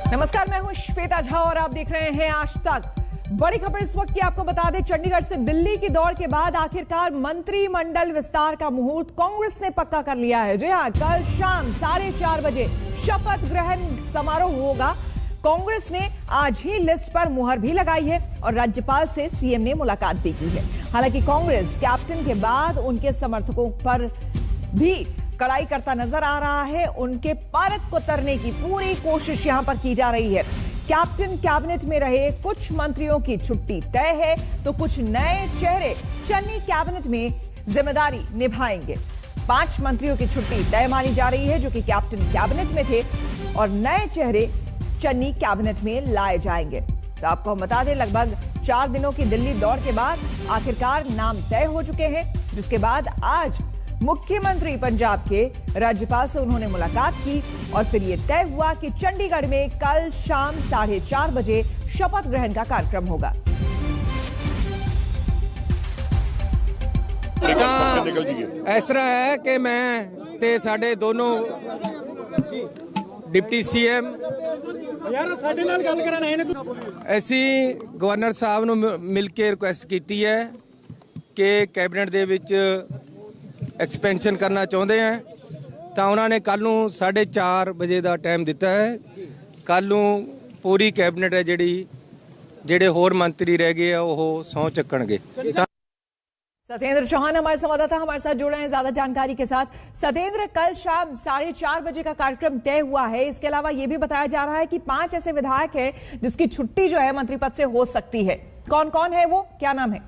नमस्कार, मैं हूं श्वेता झा और आप देख रहे हैं आज तक। बड़ी खबर इस वक्त की आपको बता दें, चंडीगढ़ से दिल्ली की दौड़ के बाद आखिरकार मंत्रिमंडल विस्तार का मुहूर्त कांग्रेस ने पक्का कर लिया है। जी हां, कल शाम 4:30 बजे शपथ ग्रहण समारोह होगा। कांग्रेस ने आज ही लिस्ट पर मुहर भी लगाई है और राज्यपाल से सीएम ने मुलाकात भी की है। हालांकि कांग्रेस कैप्टन के बाद उनके समर्थकों पर भी कड़ाई करता नजर आ रहा है। उनके पारक को तरने की पूरी कोशिश यहां पर की जा रही है। कैप्टन कैबिनेट में रहे कुछ मंत्रियों की छुट्टी तय है तो कुछ नए चेहरे चन्नी कैबिनेट में जिम्मेदारी निभाएंगे। 5 मंत्रियों की छुट्टी तय मानी जा रही है जो कि कैप्टन कैबिनेट में थे और नए चेहरे चन्नी कैबिनेट में लाए जाएंगे। तो आपको हम बता दें, लगभग 4 दिनों की दिल्ली दौड़ के बाद आखिरकार नाम तय हो चुके हैं, जिसके बाद आज मुख्यमंत्री पंजाब के राज्यपाल से उन्होंने मुलाकात की और फिर यह तय हुआ कि चंडीगढ़ में कल शाम 4:30 बजे शपथ ग्रहण का कार्यक्रम होगा। इस तरह है कि मैं ते साडे दोनों डिप्टी सीएम ऐसी गवर्नर साहब ਨੂੰ ਮਿਲ ਕੇ ਰਿਕੁਐਸਟ ਕੀਤੀ ਹੈ ਕਿ ਕੈਬਨਿਟ ਦੇ ਵਿੱਚ एक्सपेंशन करना चाहते हैं तो उन्होंने कल नूं 4:30 बजे का टाइम दिता है। कल नूं पूरी कैबिनेट है जिहड़े होर मंत्री रह गए वो सौं चक्कणगे। सत्येंद्र चौहान हमारे संवाददाता हमारे साथ जुड़े हैं ज्यादा जानकारी के साथ। सत्येंद्र, कल शाम 4:30 बजे का कार्यक्रम तय हुआ है। इसके अलावा यह भी बताया जा रहा है कि 5 ऐसे विधायक हैं जिसकी छुट्टी जो है मंत्री पद से हो सकती है। कौन कौन है वो, क्या नाम है?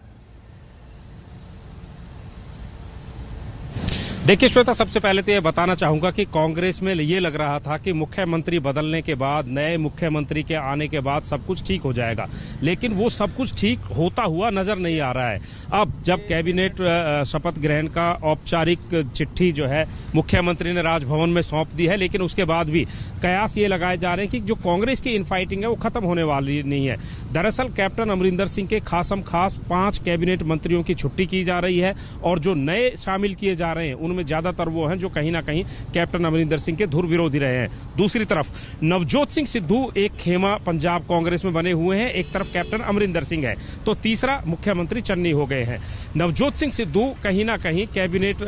देखिए श्वेता, सबसे पहले तो ये बताना चाहूंगा कि कांग्रेस में ये लग रहा था कि मुख्यमंत्री बदलने के बाद, नए मुख्यमंत्री के आने के बाद सब कुछ ठीक हो जाएगा, लेकिन वो सब कुछ ठीक होता हुआ नजर नहीं आ रहा है। अब जब कैबिनेट शपथ ग्रहण का औपचारिक चिट्ठी जो है मुख्यमंत्री ने राजभवन में सौंप दी है, लेकिन उसके बाद भी कयास ये लगाए जा रहे हैं कि जो कांग्रेस की इनफाइटिंग है वो खत्म होने वाली नहीं है। दरअसल कैप्टन अमरिंदर सिंह के खासम खास 5 कैबिनेट मंत्रियों की छुट्टी की जा रही है और जो नए शामिल किए जा रहे हैं उनमें ज्यादातर वो हैं जो कहीं ना कहीं कैप्टन अमरिंदर सिंह के धुर विरोधी रहे हैं। दूसरी तरफ नवजोत सिंह सिद्धू एक खेमा पंजाब कांग्रेस में बने हुए हैं, एक तरफ कैप्टन अमरिंदर सिंह है, तो तीसरा मुख्यमंत्री चन्नी हो गए हैं। नवजोत सिंह सिद्धू कहीं ना कहीं कैबिनेट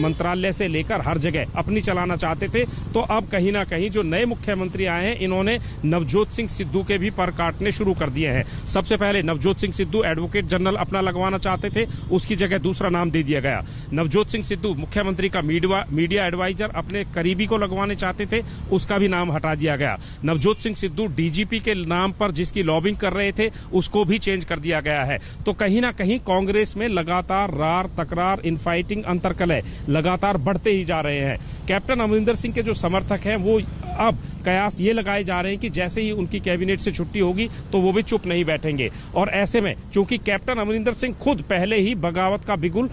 मंत्रालय से लेकर हर जगह अपनी चलाना चाहते थे, तो अब कहीं ना कहीं जो नए मुख्यमंत्री आए हैं इन्होंने नवजोत सिंह सिद्धू के भी पर काटने शुरू कर दिए हैं। सबसे पहले नवजोत सिंह सिद्धू एडवोकेट जनरल अपना लगवाना चाहते थे, उसकी जगह दूसरा नाम दे दिया गया। नवजोत सिंह सिद्धू मुख्यमंत्री का मीडिया एडवाइजर अपने करीबी को लगवाने चाहते थे, उसका भी नाम हटा दिया गया। नवजोत सिंह सिद्धू डीजीपी के नाम पर जिसकी लॉबिंग कर रहे थे उसको भी चेंज कर दिया गया है। तो कहीं ना कहीं कांग्रेस में लगातार रार तकरार, इनफाइटिंग, अंतरकलह लगातार बढ़ते ही जा रहे हैं। कैप्टन अमरिंदर सिंह के जो समर्थक हैं वो अब कयास ये लगाए जा रहे हैं कि जैसे ही उनकी कैबिनेट से छुट्टी होगी तो वो भी चुप नहीं बैठेंगे। और ऐसे में चूंकि कैप्टन अमरिंदर सिंह खुद पहले ही बगावत का बिगुल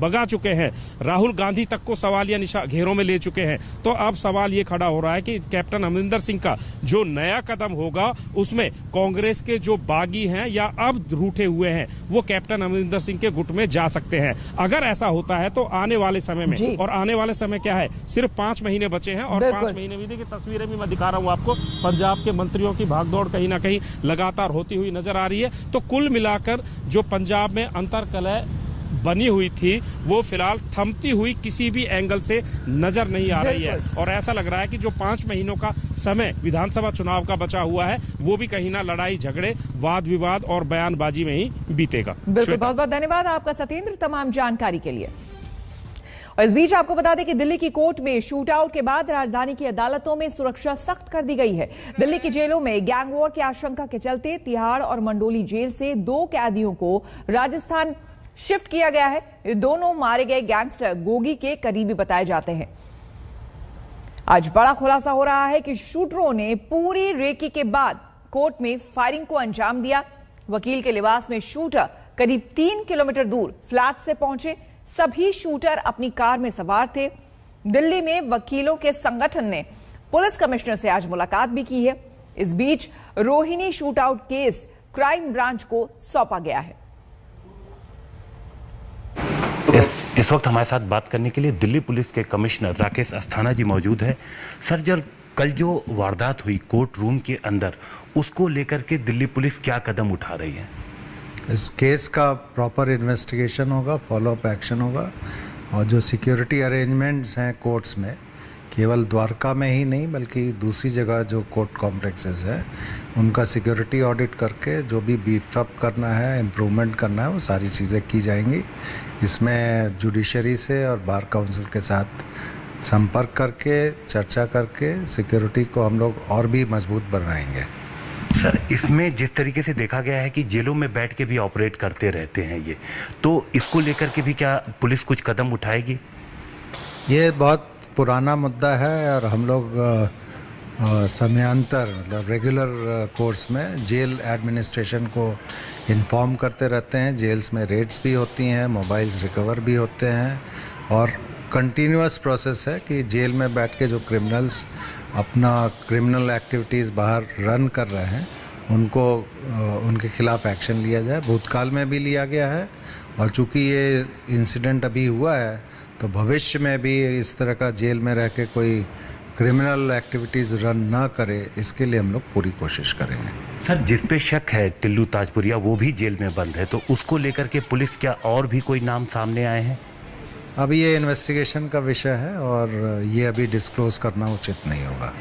बगा चुके हैं, राहुल गांधी तक को सवालिया घेरों में ले चुके हैं, तो अब सवाल ये खड़ा हो रहा है कि कैप्टन अमरिंदर सिंह का जो नया कदम होगा उसमें कांग्रेस के जो बागी हैं या अब रूठे हुए हैं वो कैप्टन अमरिंदर सिंह के गुट में जा सकते हैं। अगर ऐसा होता है तो आने वाले समय में, और आने वाले समय क्या है, सिर्फ 5 महीने बचे हैं और 5 महीने भी देखिए, तस्वीरें भी मैं दिखा रहा हूं आपको, पंजाब के मंत्रियों की भागदौड़ कहीं ना कहीं लगातार होती हुई नजर आ रही है। तो कुल मिलाकर जो पंजाब में अंतरकलह बनी हुई थी वो फिलहाल थमती हुई किसी भी एंगल से नजर नहीं आ रही है और ऐसा लग रहा है कि जो 5 महीनों का समय विधानसभा चुनाव का बचा हुआ है वो भी कहीं ना लड़ाई झगड़े, वाद विवाद और बयानबाजी में ही बीतेगा। बिल्कुल, बहुत बहुत धन्यवाद आपका सत्येंद्र तमाम जानकारी के लिए। और इस बीच आपको बता दें कि दिल्ली की कोर्ट में शूट आउट के बाद राजधानी की अदालतों में सुरक्षा सख्त कर दी गई है। दिल्ली की जेलों में गैंग वॉर की आशंका के चलते तिहाड़ और मंडोली जेल से 2 कैदियों को राजस्थान शिफ्ट किया गया है। ये दोनों मारे गए गैंगस्टर गोगी के करीबी बताए जाते हैं। आज बड़ा खुलासा हो रहा है कि शूटरों ने पूरी रेकी के बाद कोर्ट में फायरिंग को अंजाम दिया। वकील के लिबास में शूटर करीब 3 किलोमीटर दूर फ्लैट से पहुंचे। सभी शूटर अपनी कार में सवार थे। दिल्ली में वकीलों के संगठन ने पुलिस कमिश्नर से आज मुलाकात भी की है। इस बीच Rohini shootout case crime branch को सौंपा गया है। इस वक्त हमारे साथ बात करने के लिए दिल्ली पुलिस के कमिश्नर राकेश अस्थाना जी मौजूद हैं। सर, जब कल जो वारदात हुई कोर्ट रूम के अंदर, उसको लेकर के दिल्ली पुलिस क्या कदम उठा रही है? इस केस का प्रॉपर इन्वेस्टिगेशन होगा, फॉलोअप एक्शन होगा, और जो सिक्योरिटी अरेंजमेंट्स हैं कोर्ट्स में, केवल द्वारका में ही नहीं बल्कि दूसरी जगह जो कोर्ट कॉम्प्लेक्सेस है उनका सिक्योरिटी ऑडिट करके जो भी बीफ अप करना है, इम्प्रूवमेंट करना है, वो सारी चीज़ें की जाएंगी। इसमें जुडिशरी से और बार काउंसिल के साथ संपर्क करके, चर्चा करके सिक्योरिटी को हम लोग और भी मजबूत बनाएंगे। सर, इसमें जिस तरीके से देखा गया है कि जेलों में बैठ के भी ऑपरेट करते रहते हैं ये, तो इसको लेकर के भी क्या पुलिस कुछ कदम उठाएगी? ये बहुत पुराना मुद्दा है और हम लोग समयांतर मतलब रेगुलर कोर्स में जेल एडमिनिस्ट्रेशन को इन्फॉर्म करते रहते हैं। जेल्स में रेड्स भी होती हैं, मोबाइल्स रिकवर भी होते हैं, और कंटिन्यूअस प्रोसेस है कि जेल में बैठ के जो क्रिमिनल्स अपना क्रिमिनल एक्टिविटीज़ बाहर रन कर रहे हैं उनको उनके खिलाफ एक्शन लिया जाए। भूतकाल में भी लिया गया है, और चूँकि ये इंसिडेंट अभी हुआ है तो भविष्य में भी इस तरह का जेल में रह के कोई क्रिमिनल एक्टिविटीज़ रन ना करे, इसके लिए हम लोग पूरी कोशिश करेंगे। सर, जिस पे शक है टिल्लू ताजपुरिया, वो भी जेल में बंद है, तो उसको लेकर के पुलिस क्या और भी कोई नाम सामने आए हैं? अभी ये इन्वेस्टिगेशन का विषय है और ये अभी डिस्क्लोज करना उचित नहीं होगा।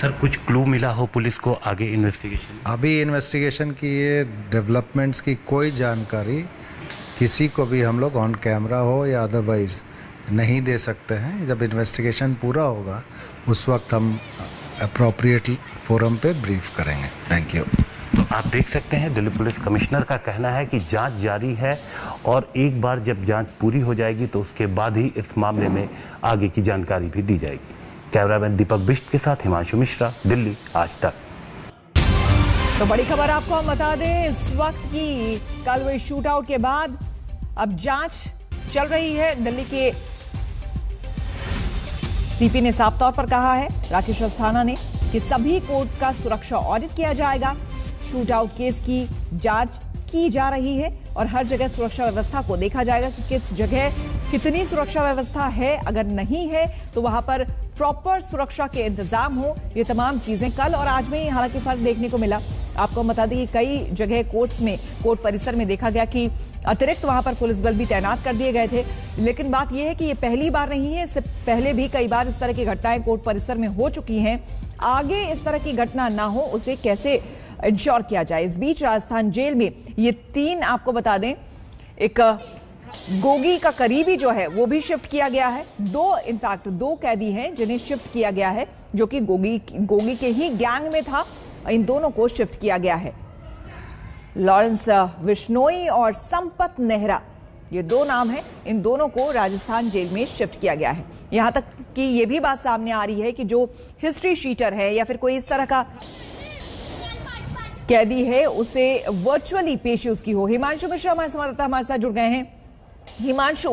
सर, कुछ क्लू मिला हो पुलिस को आगे इन्वेस्टिगेशन? अभी इन्वेस्टिगेशन की ये डेवलपमेंट्स की कोई जानकारी किसी को भी हम लोग ऑन कैमरा हो या अदरवाइज नहीं दे सकते हैं। जब इन्वेस्टिगेशन पूरा होगा उस वक्त हम अप्रोप्रिएट फोरम पे ब्रीफ करेंगे। Thank you. तो आप देख सकते हैं दिल्ली पुलिस कमिश्नर का कहना है कि जांच जारी है, और एक बार जब जांच पूरी हो जाएगी तो उसके बाद ही इस मामले में आगे की जानकारी भी दी जाएगी। कैमरामैन दीपक बिष्ट के साथ हिमांशु मिश्रा, दिल्ली आज तक। तो बड़ी खबर आपको हम बता दें इस वक्त की, कल हुए शूट आउट के बाद अब जांच चल रही है। दिल्ली के सीपी ने साफ तौर पर कहा है, राकेश अस्थाना ने, कि सभी कोर्ट का सुरक्षा ऑडिट किया जाएगा। शूट आउट केस की जांच की जा रही है और हर जगह सुरक्षा व्यवस्था को देखा जाएगा कि किस जगह कितनी सुरक्षा व्यवस्था है, अगर नहीं है तो वहां पर प्रॉपर सुरक्षा के इंतजाम हो। ये तमाम चीजें कल और आज में हालांकि फर्क देखने को मिला। आपको बता दें कि कई जगह कोर्ट परिसर में देखा गया कि अतिरिक्त वहां पर पुलिस बल भी तैनात कर दिए गए थे। लेकिन बात यह है कि ये पहली बार नहीं है, इससे पहले भी कई बार इस तरह की घटनाएं कोर्ट परिसर में हो चुकी हैं। आगे इस तरह की घटना ना हो, उसे कैसे इंश्योर किया जाए। इस बीच राजस्थान जेल में ये 3, आपको बता दें, एक गोगी का करीबी जो है वो भी शिफ्ट किया गया है। 2 कैदी हैं जिन्हें शिफ्ट किया गया है, जो कि गोगी के ही गैंग में था। इन दोनों को शिफ्ट किया गया है। लॉरेंस विश्नोई और संपत नेहरा, ये 2 नाम हैं। इन दोनों को राजस्थान जेल में शिफ्ट किया गया है। यहां तक कि ये भी बात सामने आ रही है कि जो हिस्ट्री शीटर है या फिर कोई इस तरह का कैदी है, उसे वर्चुअली पेशी उसकी हो। हिमांशु मिश्रा हमारे संवाददाता हमारे साथ जुड़ गए हैं। हिमांशु,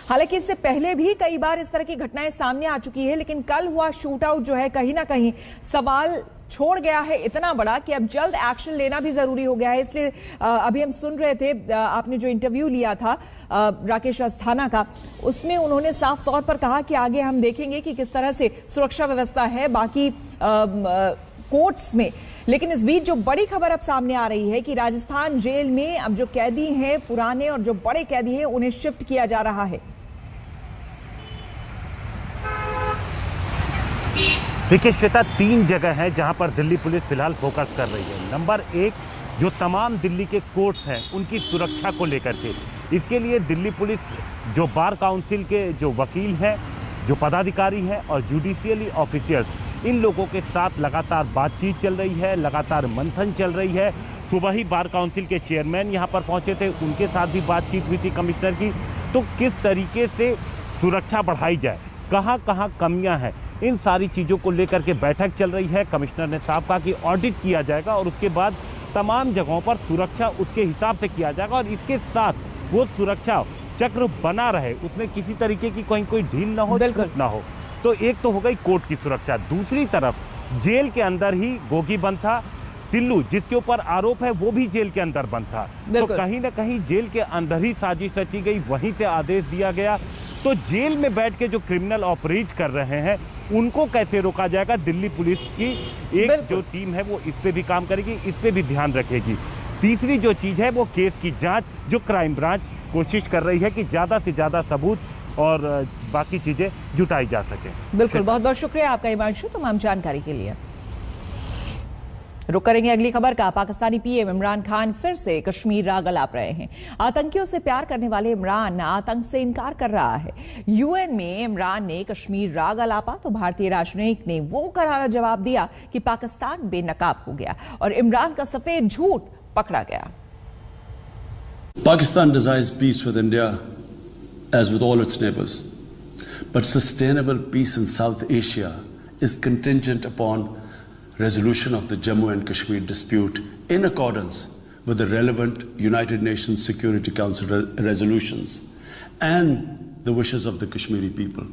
हालांकि इससे पहले भी कई बार इस तरह की घटनाएं सामने आ चुकी है, लेकिन कल हुआ शूट आउट जो है कहीं ना कहीं सवाल छोड़ गया है इतना बड़ा कि अब जल्द एक्शन लेना भी जरूरी हो गया है। इसलिए अभी हम सुन रहे थे, आपने जो इंटरव्यू लिया था राकेश अस्थाना का, उसमें उन्होंने साफ तौर पर कहा कि आगे हम देखेंगे कि किस तरह से सुरक्षा व्यवस्था है बाकी कोर्ट्स में। लेकिन इस बीच जो बड़ी खबर अब सामने आ रही है कि राजस्थान जेल में अब जो कैदी हैं पुराने और जो बड़े कैदी हैं उन्हें शिफ्ट किया जा रहा है। देखिए श्वेता, 3 जगह है जहां पर दिल्ली पुलिस फिलहाल फोकस कर रही है। नंबर 1, जो तमाम दिल्ली के कोर्ट्स हैं उनकी सुरक्षा को लेकर के, इसके लिए दिल्ली पुलिस जो बार काउंसिल के जो वकील हैं, जो पदाधिकारी हैं और जुडिशियली ऑफिसर्स, इन लोगों के साथ लगातार बातचीत चल रही है, लगातार मंथन चल रही है। सुबह ही बार काउंसिल के चेयरमैन यहां पर पहुंचे थे, उनके साथ भी बातचीत हुई थी कमिश्नर की। तो किस तरीके से सुरक्षा बढ़ाई जाए, कहां कहां कमियां हैं, इन सारी चीज़ों को लेकर के बैठक चल रही है। कमिश्नर ने साफ कहा कि ऑडिट किया जाएगा और उसके बाद तमाम जगहों पर सुरक्षा उसके हिसाब से किया जाएगा, और इसके साथ वो सुरक्षा चक्र बना रहे, उसमें किसी तरीके की कोई ढील ना हो, छूट ना हो। तो एक तो हो गई कोर्ट की सुरक्षा। दूसरी तरफ जेल के अंदर ही गोगी बंद था, टिल्लू जिसके ऊपर आरोप है वो भी जेल के अंदर बंद था। तो कहीं ना कहीं जेल के अंदर ही साजिश रची गई, वहीं से आदेश दिया गया। तो जेल में बैठ के जो क्रिमिनल ऑपरेट कर रहे हैं उनको कैसे रोका जाएगा, दिल्ली पुलिस की एक बिल्कुल। जो टीम है वो इस पे भी काम करेगी, इस पे भी ध्यान रखेगी। तीसरी जो चीज है वो केस की जांच, जो क्राइम ब्रांच कोशिश कर रही है कि ज्यादा से ज्यादा सबूत और बाकी चीजें जुटाई जा सके। बिल्कुल, बहुत बहुत शुक्रिया आपका हिमांशु तमाम जानकारी के लिए। रुक करेंगे अगली खबर का। पाकिस्तानी पीएम इमरान खान फिर से कश्मीर राग अलाप रहे हैं। आतंकियों से प्यार करने वाले इमरान आतंक से इनकार कर रहा है। यूएन में इमरान ने कश्मीर राग अलापा तो भारतीय राजनयिक ने वो करारा जवाब दिया कि पाकिस्तान बेनकाब हो गया और इमरान का सफेद झूठ पकड़ा गया। Pakistan desires peace with India as with all its neighbors. But sustainable peace in South Asia is contingent upon resolution of the Jammu and Kashmir dispute in accordance with the relevant United Nations Security Council resolutions and the wishes of the Kashmiri people.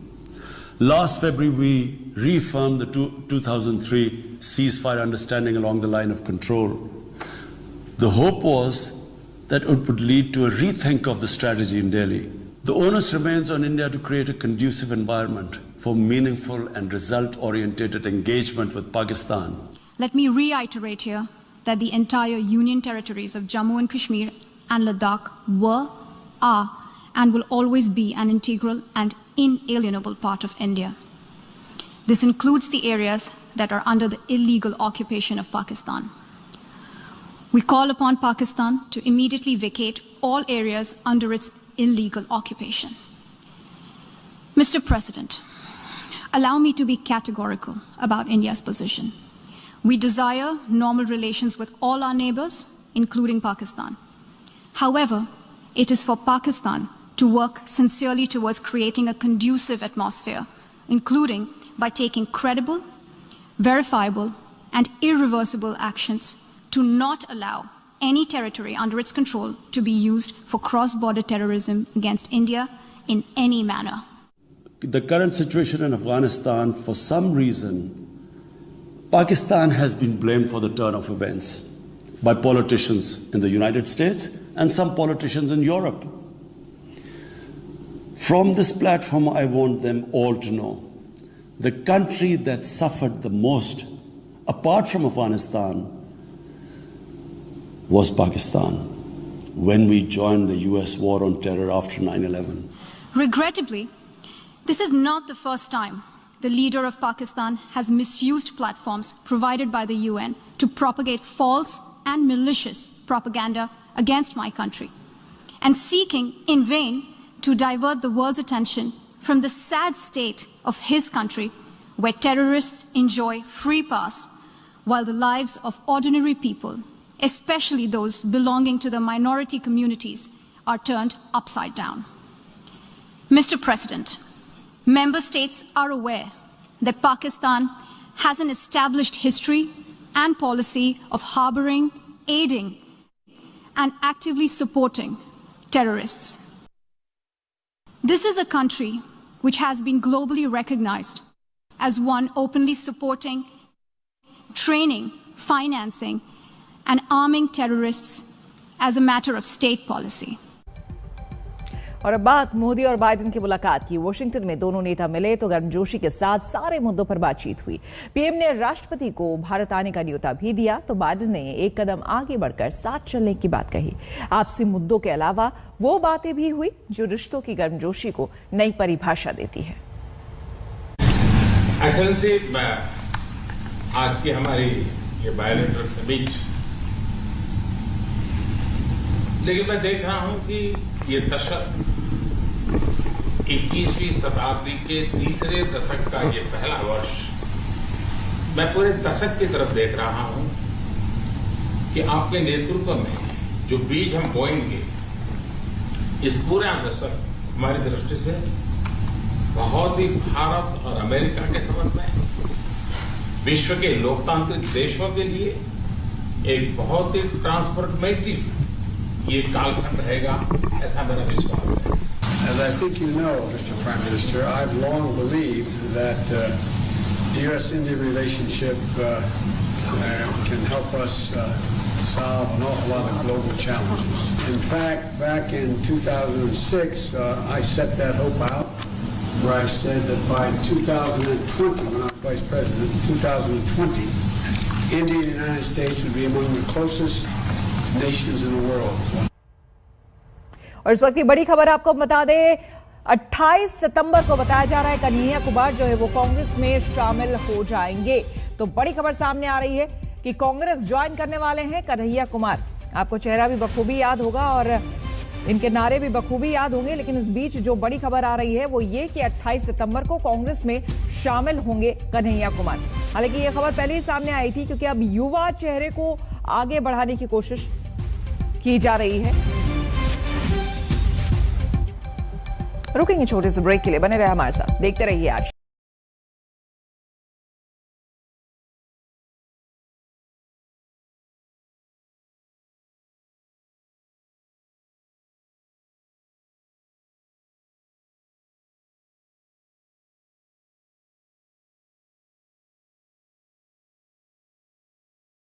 Last February, we reaffirmed the 2003 ceasefire understanding along the line of control. The hope was that it would lead to a rethink of the strategy in Delhi. The onus remains on India to create a conducive environment for meaningful and result-oriented engagement with Pakistan. Let me reiterate here that the entire Union territories of Jammu and Kashmir and Ladakh were, are, and will always be an integral and inalienable part of India. This includes the areas that are under the illegal occupation of Pakistan. We call upon Pakistan to immediately vacate all areas under its illegal occupation. Mr. President, allow me to be categorical about India's position. We desire normal relations with all our neighbors, including Pakistan. However, it is for Pakistan to work sincerely towards creating a conducive atmosphere, including by taking credible, verifiable, and irreversible actions to not allow any territory under its control to be used for cross-border terrorism against India in any manner. The current situation in Afghanistan, for some reason, Pakistan has been blamed for the turn of events by politicians in the United States and some politicians in Europe. From this platform, I want them all to know the country that suffered the most, apart from Afghanistan, was Pakistan when we joined the US war on terror after 9/11. Regrettably, this is not the first time the leader of Pakistan has misused platforms provided by the UN to propagate false and malicious propaganda against my country, and seeking in vain to divert the world's attention from the sad state of his country, where terrorists enjoy free pass while the lives of ordinary people, especially those belonging to the minority communities, are turned upside down. Mr. President, member states are aware that Pakistan has an established history and policy of harboring, aiding, and actively supporting terrorists. This is a country which has been globally recognized as one openly supporting, training, financing, and arming terrorists as a matter of state policy. और अब बात मोदी और Biden की मुलाकात की। Washington में दोनों नेता मिले तो गर्मजोशी के साथ सारे मुद्दों पर बातचीत हुई। पीएम ने राष्ट्रपति को भारत आने का न्योता भी दिया तो बाइडेन ने एक कदम आगे बढ़कर साथ चलने की बात कही। आपसी मुद्दों के अलावा वो बातें भी हुई जो रिश्तों की गर्मजोशी को नई परिभाषा देती है। एक्सेलेंसी, आज की हमारी ये बायलैटरल समिट, लेकिन मैं देख रहा हूं कि ये दशक 21वीं शताब्दी के तीसरे दशक का ये पहला वर्ष, मैं पूरे दशक की तरफ देख रहा हूं कि आपके नेतृत्व में जो बीज हम बोएंगे, इस पूरा दशक हमारी दृष्टि से बहुत ही भारत और अमेरिका के संबंध में, विश्व के लोकतांत्रिक देशों के लिए एक बहुत ही ट्रांसफॉर्मेटिव ये कालखंड रहेगा, ऐसा मेरा विश्वास है। As I think you know, Mr. Prime Minister, I've long believed that the U.S.-India relationship can help us solve an awful lot of global challenges. In fact, back in 2006, I set that hope out where I said that by 2020, when I was vice president, 2020, India and the United States would be among the closest nations in the world. और इस वक्त की बड़ी खबर आपको बता दें, 28 सितंबर को बताया जा रहा है कन्हैया कुमार जो है वो कांग्रेस में शामिल हो जाएंगे। तो बड़ी खबर सामने आ रही है कि कांग्रेस ज्वाइन करने वाले हैं कन्हैया कुमार। आपको चेहरा भी बखूबी याद होगा और इनके नारे भी बखूबी याद होंगे, लेकिन इस बीच जो बड़ी खबर आ रही है वो ये कि 28 सितंबर को कांग्रेस में शामिल होंगे कन्हैया कुमार। हालांकि ये खबर पहले ही सामने आई थी क्योंकि अब युवा चेहरे को आगे बढ़ाने की कोशिश की जा रही है। रुकेंगे छोटे से ब्रेक के लिए, बने रहे हमारे साथ, देखते रहिए आज।